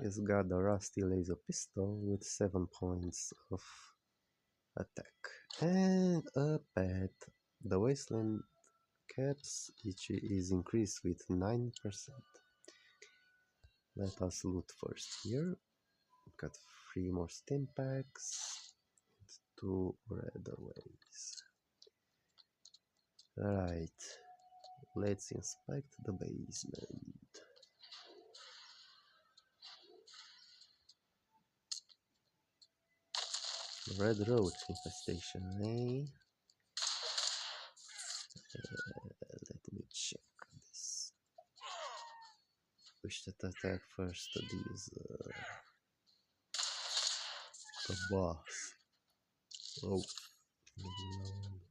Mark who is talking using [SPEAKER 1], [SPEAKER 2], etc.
[SPEAKER 1] He's got a rusty laser pistol with 7 points of attack. And a pet. The wasteland caps each is increased with 9%. Let us loot first here. Got 3 more stim packs. 2 red aways. Right. Let's inspect the basement. Red roach infestation, eh? Let me check this. Wish that attack first these the boss. Oh no.